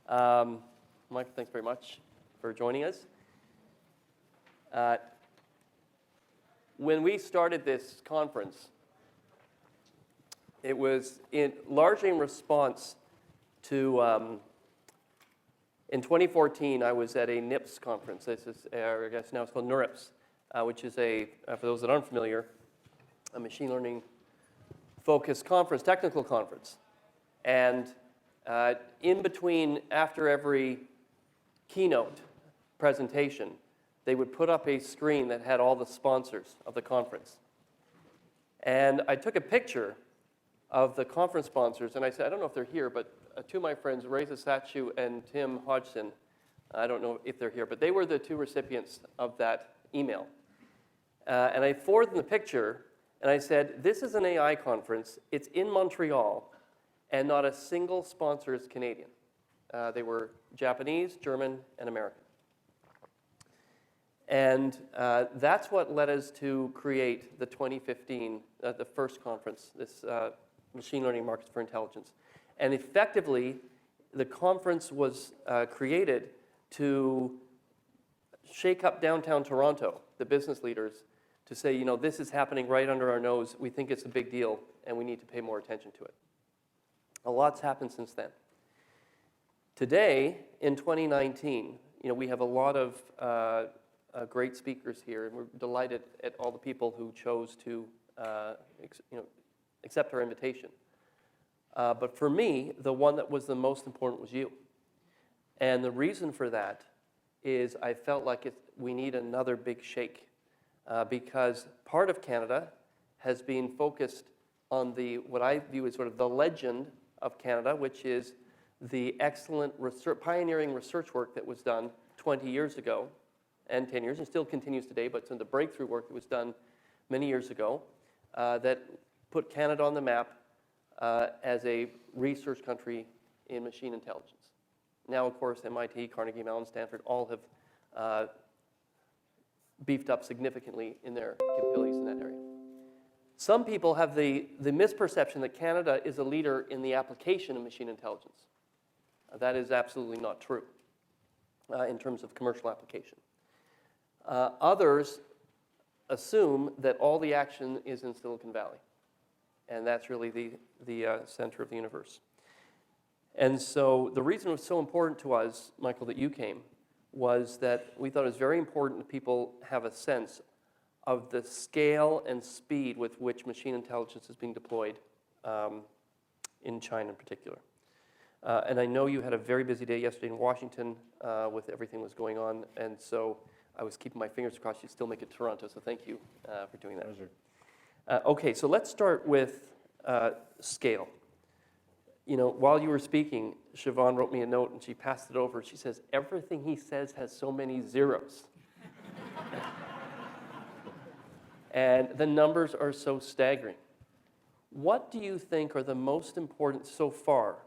Mike, thanks very much for joining us. When we started this conference, it was largely in response to, in 2014, I was at a NIPS conference. This is, I guess now it's called NeurIPS, which is for those that aren't familiar, a machine learning focused conference, technical conference. And in between, after every keynote presentation, they would put up a screen that had all the sponsors of the conference. And I took a picture of the conference sponsors, and I said, I don't know if they're here, but two of my friends, Reza Satchu and Tim Hodgson, I don't know if they're here, but they were the two recipients of that email. And I forwarded them the picture, and I said, this is an AI conference. It's in Montreal, and not a single sponsor is Canadian. They were Japanese, German, and American. And that's what led us to create the 2015, the first conference, this Machine Learning Markets for Intelligence. And effectively, the conference was created to shake up downtown Toronto, the business leaders, to say, you know, this is happening right under our nose. We think it's a big deal, and we need to pay more attention to it. A lot's happened since then. Today, in 2019, you know, we have a lot of great speakers here, and we're delighted at all the people who chose to accept our invitation. But for me, the one that was the most important was you. And the reason for that is I felt like we need another big shake because part of Canada has been focused on what I view as sort of the legend of Canada, which is the excellent pioneering research work that was done 20 years ago and 10 years, and still continues today, but some of the breakthrough work that was done many years ago that put Canada on the map as a research country in machine intelligence. Now, of course, MIT, Carnegie Mellon, Stanford all have beefed up significantly in their capabilities in that area. Some people have the misperception that Canada is a leader in the application of machine intelligence. That is absolutely not true in terms of commercial application. Others assume that all the action is in Silicon Valley, and that's really the center of the universe. And so the reason it was so important to us, Michael, that you came, was that we thought it was very important that people have a sense of the scale and speed with which machine intelligence is being deployed in China in particular. And I know you had a very busy day yesterday in Washington with everything that was going on, and so I was keeping my fingers crossed you'd still make it to Toronto, so thank you for doing that. Pleasure. Okay, so let's start with scale. You know, while you were speaking, Siobhan wrote me a note and she passed it over. She says, everything he says has so many zeros. And the numbers are so staggering. What do you think are the most important so far,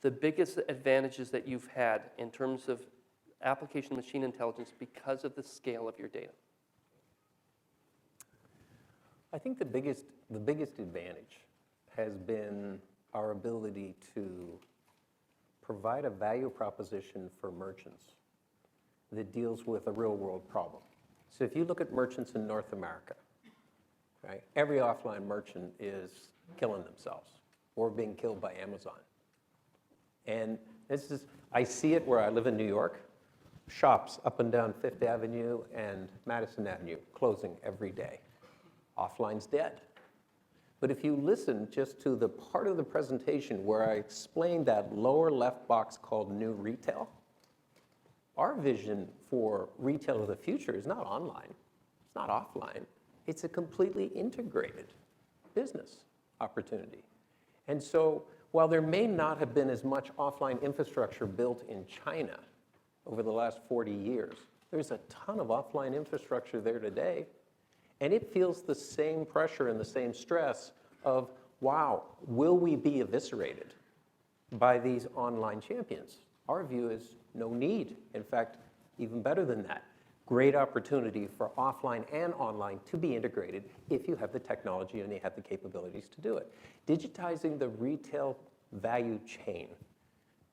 the biggest advantages that you've had in terms of application of machine intelligence because of the scale of your data? I think the biggest advantage has been our ability to provide a value proposition for merchants that deals with a real-world problem. So if you look at merchants in North America, right, every offline merchant is killing themselves or being killed by Amazon. And I see it where I live in New York. Shops up and down Fifth Avenue and Madison Avenue closing every day. Offline's dead. But if you listen just to the part of the presentation where I explained that lower left box called New Retail, our vision for retail of the future is not online, it's not offline, it's a completely integrated business opportunity. And so while there may not have been as much offline infrastructure built in China over the last 40 years, there's a ton of offline infrastructure there today. And it feels the same pressure and the same stress of, wow, will we be eviscerated by these online champions? Our view is no need. In fact, even better than that, great opportunity for offline and online to be integrated if you have the technology and you have the capabilities to do it. Digitizing the retail value chain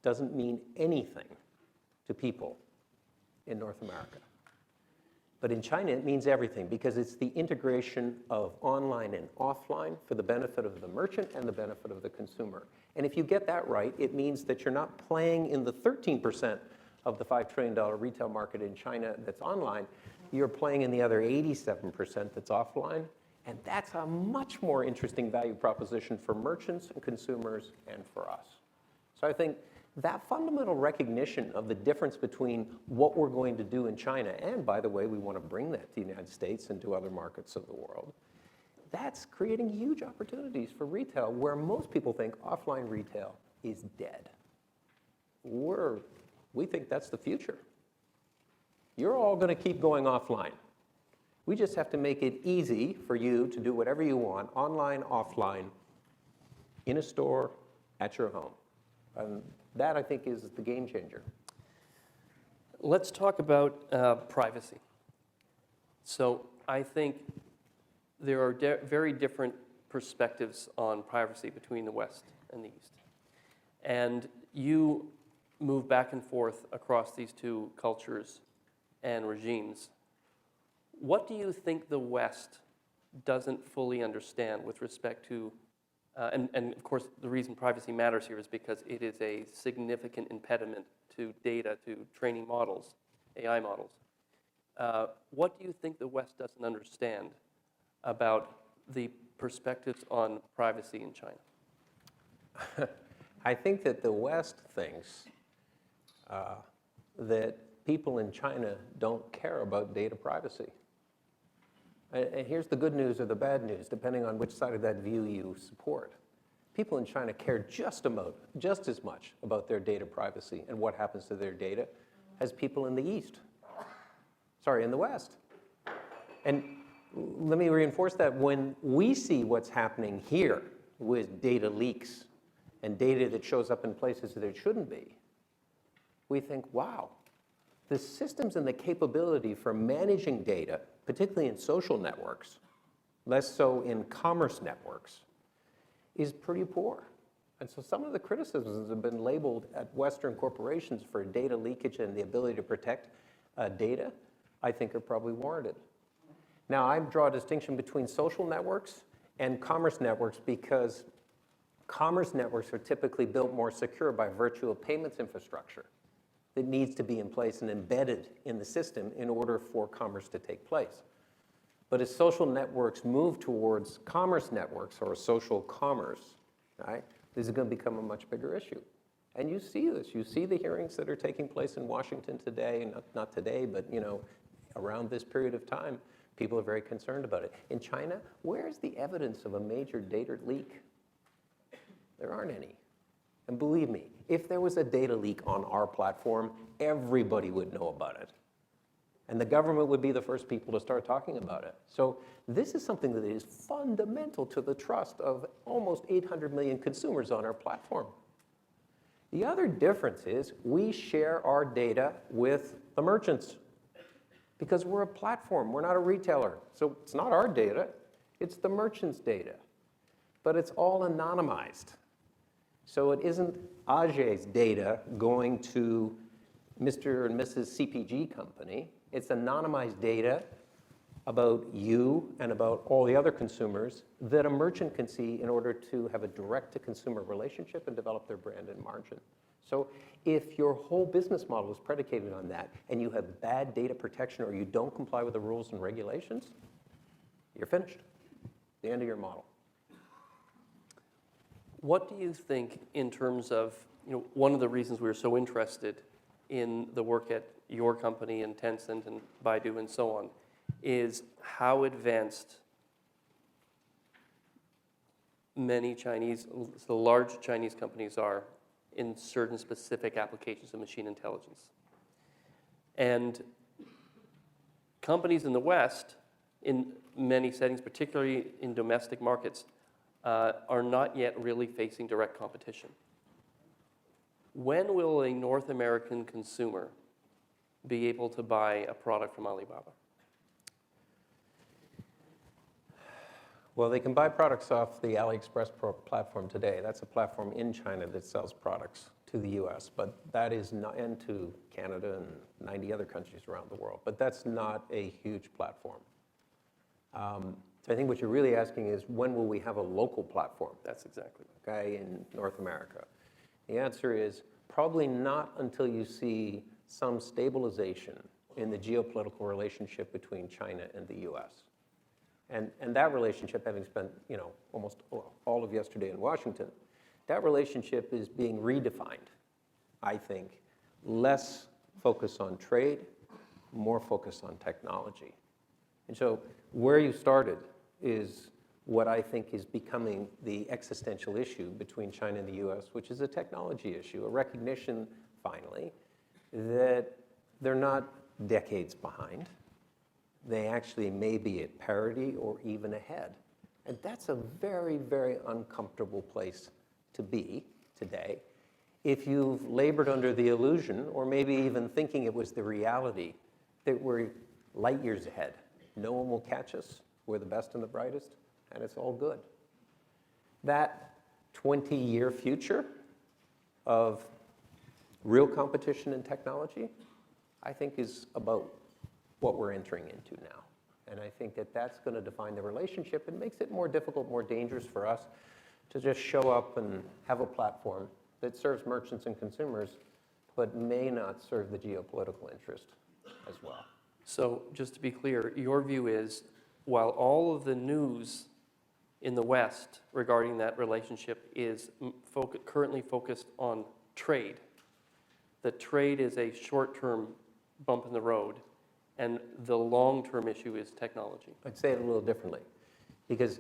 doesn't mean anything to people in North America. But in China, it means everything because it's the integration of online and offline for the benefit of the merchant and the benefit of the consumer. And if you get that right, it means that you're not playing in the 13% of the $5 trillion retail market in China that's online. You're playing in the other 87% that's offline. And that's a much more interesting value proposition for merchants and consumers and for us. So I think that fundamental recognition of the difference between what we're going to do in China, and by the way, we want to bring that to the United States and to other markets of the world, that's creating huge opportunities for retail where most people think offline retail is dead. We think that's the future. You're all going to keep going offline. We just have to make it easy for you to do whatever you want, online, offline, in a store, at your home. And that, I think, is the game changer. Let's talk about privacy. So I think there are very different perspectives on privacy between the West and the East. And you move back and forth across these two cultures and regimes. What do you think the West doesn't fully understand with respect to, and of course the reason privacy matters here is because it is a significant impediment to data, to training models, AI models. What do you think the West doesn't understand about the perspectives on privacy in China? I think that the West thinks that people in China don't care about data privacy. And here's the good news or the bad news, depending on which side of that view you support. People in China care just as much about their data privacy and what happens to their data as people in the in the West. And let me reinforce that. When we see what's happening here with data leaks and data that shows up in places that it shouldn't be, we think, wow, the systems and the capability for managing data, particularly in social networks, less so in commerce networks, is pretty poor. And so some of the criticisms have been labeled at Western corporations for data leakage and the ability to protect data, I think are probably warranted. Now, I draw a distinction between social networks and commerce networks because commerce networks are typically built more secure by virtue of payments infrastructure that needs to be in place and embedded in the system in order for commerce to take place. But as social networks move towards commerce networks or social commerce, right, this is going to become a much bigger issue. And you see this. You see the hearings that are taking place in Washington today, not today, but around this period of time. People are very concerned about it. In China, where is the evidence of a major data leak? There aren't any. And believe me, if there was a data leak on our platform, everybody would know about it. And the government would be the first people to start talking about it. So this is something that is fundamental to the trust of almost 800 million consumers on our platform. The other difference is we share our data with the merchants because we're a platform, we're not a retailer. So it's not our data, it's the merchant's data. But it's all anonymized. So it isn't Ajay's data going to Mr. and Mrs. CPG company. It's anonymized data about you and about all the other consumers that a merchant can see in order to have a direct-to-consumer relationship and develop their brand and margin. So if your whole business model is predicated on that and you have bad data protection or you don't comply with the rules and regulations, you're finished. The end of your model. What do you think in terms of, one of the reasons we were so interested in the work at your company and Tencent and Baidu and so on is how advanced many the large Chinese companies are in certain specific applications of machine intelligence. And companies in the West, in many settings, particularly in domestic markets, are not yet really facing direct competition. When will a North American consumer be able to buy a product from Alibaba? Well, they can buy products off the AliExpress platform today. That's a platform in China that sells products to the US, but that is not, and to Canada and 90 other countries around the world, but that's not a huge platform. So I think what you're really asking is, when will we have a local platform? That's exactly. Okay, in North America? The answer is probably not until you see some stabilization in the geopolitical relationship between China and the US. And that relationship, having spent, almost all of yesterday in Washington, that relationship is being redefined, I think. Less focus on trade, more focus on technology. And so where you started is what I think is becoming the existential issue between China and the US, which is a technology issue, a recognition, finally, that they're not decades behind. They actually may be at parity or even ahead. And that's a very, very uncomfortable place to be today if you've labored under the illusion, or maybe even thinking it was the reality, that we're light years ahead. No one will catch us. We're the best and the brightest, and it's all good. That 20-year future of real competition in technology, I think, is about what we're entering into now. And I think that that's going to define the relationship and makes it more difficult, more dangerous for us to just show up and have a platform that serves merchants and consumers, but may not serve the geopolitical interest as well. So just to be clear, your view is, while all of the news in the West regarding that relationship is currently focused on trade, that trade is a short-term bump in the road, and the long-term issue is technology. I'd say it a little differently, because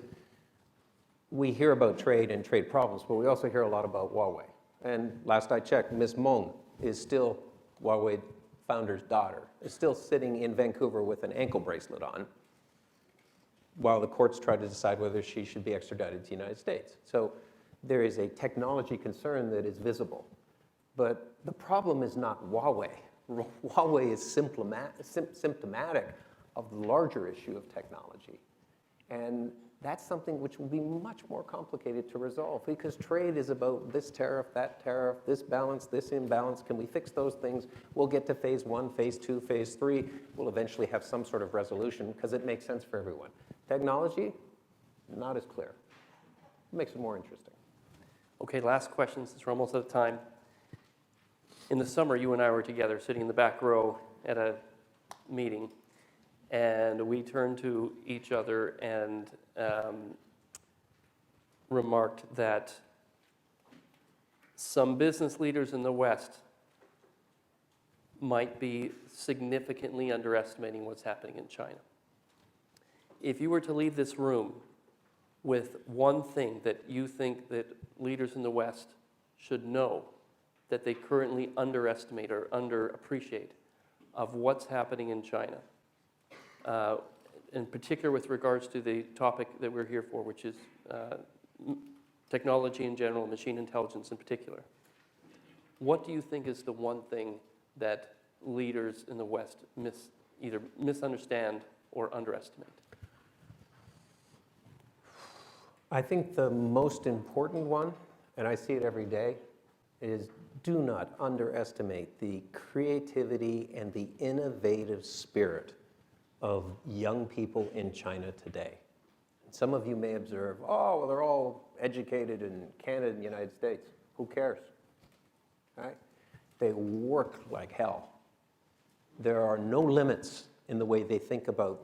we hear about trade and trade problems, but we also hear a lot about Huawei. And last I checked, Ms. Meng is still Huawei founder's daughter, is still sitting in Vancouver with an ankle bracelet on, while the courts try to decide whether she should be extradited to the United States. So there is a technology concern that is visible. But the problem is not Huawei. Huawei is symptomatic of the larger issue of technology. And that's something which will be much more complicated to resolve, because trade is about this tariff, this balance, this imbalance. Can we fix those things? We'll get to phase 1, phase 2, phase 3. We'll eventually have some sort of resolution because it makes sense for everyone. Technology, not as clear. It makes it more interesting. Okay, last question, since we're almost out of time. In the summer, you and I were together sitting in the back row at a meeting, and we turned to each other and remarked that some business leaders in the West might be significantly underestimating what's happening in China. If you were to leave this room with one thing that you think that leaders in the West should know that they currently underestimate or underappreciate of what's happening in China, in particular with regards to the topic that we're here for, which is technology in general, machine intelligence in particular. What do you think is the one thing that leaders in the West either misunderstand or underestimate? I think the most important one, and I see it every day, is do not underestimate the creativity and the innovative spirit of young people in China today. Some of you may observe, oh, well, they're all educated in Canada and the United States. Who cares? Right? They work like hell. There are no limits in the way they think about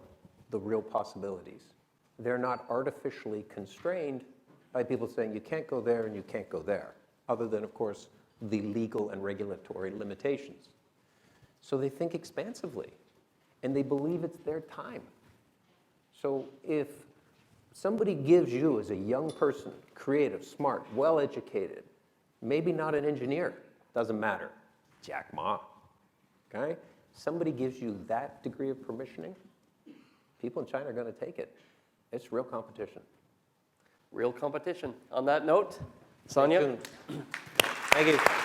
the real possibilities. They're not artificially constrained by people saying you can't go there and you can't go there, other than, of course, the legal and regulatory limitations. So they think expansively, and they believe it's their time. So if somebody gives you, as a young person, creative, smart, well-educated, maybe not an engineer, doesn't matter, Jack Ma, okay? Somebody gives you that degree of permissioning, people in China are going to take it. It's real competition. Real competition. On that note, Sonia. Thank you.